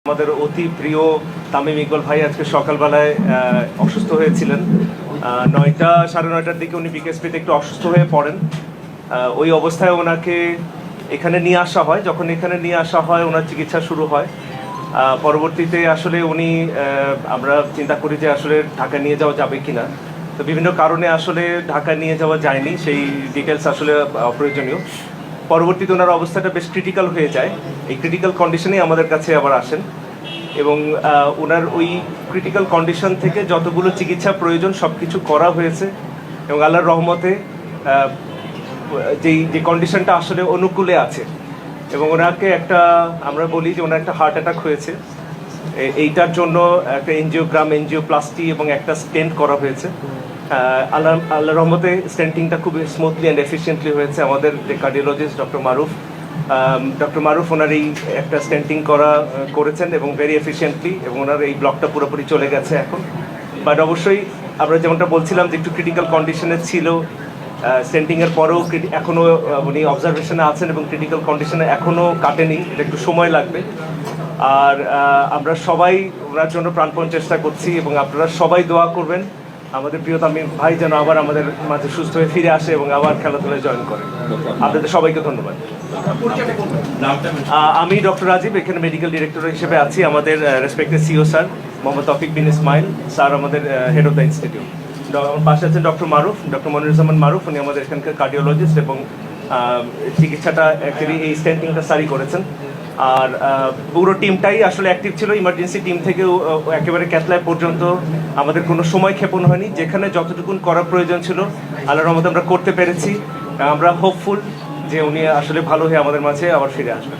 আমাদের অতি প্রিয় তামিম ইকবাল ভাই আজকে সকালবেলায় অসুস্থ হয়েছিলেন। 9টা সাড়ে 9টার দিকে উনি বিকেএসপিতে একটু অসুস্থ হয়ে পড়েন। ওই অবস্থায় ওনাকে এখানে নিয়ে আসা হয়। যখন এখানে নিয়ে আসা হয় ওনার চিকিৎসা শুরু হয়। পরবর্তীতে আসলে উনি আমরা চিন্তা করি যে আসলে ঢাকা নিয়ে যাওয়া যাবে কিনা। তো বিভিন্ন কারণে আসলে ঢাকা নিয়ে যাওয়া যায়নি, সেই ডিটেলস আসলে অপ্রয়োজনীয়। পরবর্তীতে ওনার অবস্থাটা বেশ ক্রিটিক্যাল হয়ে যায়। এই ক্রিটিক্যাল কন্ডিশনেই আমাদের কাছে আবার আসেন এবং ওনার ওই ক্রিটিক্যাল কন্ডিশন থেকে যতগুলো চিকিৎসা প্রয়োজন সব কিছু করা হয়েছে এবং আল্লাহর রহমতে যে কন্ডিশনটা আসলে অনুকূলে আছে এবং ওনাকে একটা আমরা বলি যে ওনার একটা হার্ট অ্যাটাক হয়েছে। এইটার জন্য একটা এনজিওপ্লাস্টি এবং একটা স্টেন্ট করা হয়েছে। আল্লাহ রহমতে স্টেন্টিংটা খুব স্মুথলি অ্যান্ড এফিসিয়েন্টলি হয়েছে। আমাদের যে কার্ডিওলজিস্ট ডক্টর মারুফ ওনার এই একটা স্টেন্টিং করেছেন এবং ভেরি এফিসিয়েন্টলি, এবং ওনার এই ব্লকটা পুরোপুরি চলে গেছে এখন। বাট অবশ্যই আমরা যেমনটা বলছিলাম যে একটু ক্রিটিক্যাল কন্ডিশনে ছিল, স্টেন্টিংয়ের পরেও এখনও উনি অবজারভেশনে আছেন এবং ক্রিটিক্যাল কন্ডিশনে এখনও কাটেনি, এটা একটু সময় লাগবে। আর আমরা সবাই ওনার জন্য প্রাণপণ চেষ্টা করছি এবং আপনারা সবাই দোয়া করবেন আমাদের প্রিয় তামিম ভাই যেন আবার আমাদের মাঝে সুস্থ হয়ে ফিরে আসে এবং আবার খেলাধুলায় জয়েন করে। আপনাদের সবাইকে ধন্যবাদ। আমি ডক্টর রাজীব, এখানে মেডিকেল ডিরেক্টর হিসেবে আছি। আমাদের রেসপেক্টেড সিও স্যার মোহাম্মদ তৌফিক বিন ইসমাইল স্যার আমাদের হেড অফ দ্য ইনস্টিটিউট। আমার পাশে আছেন ডক্টর মনিরুজ্জামান মারুফ, উনি আমাদের এখানকার কার্ডিওলজিস্ট এবং চিকিৎসাটা অ্যাকচুয়ালি এই স্টেন্টিংটা স্যারই করেছেন। আর পুরো টিমটাই আসলে অ্যাক্টিভ ছিল। ইমার্জেন্সি টিম থেকে একেবারে ক্যাথল্যাব পর্যন্ত আমাদের কোনো সময় ক্ষেপণ হয়নি। যেখানে যতটুকুন করার প্রয়োজন ছিল আল্লাহর রহমতে আমরা করতে পেরেছি। আমরা হোপফুল যে উনি আসলে ভালো হয়ে আমাদের মাঝে আবার ফিরে আসবেন।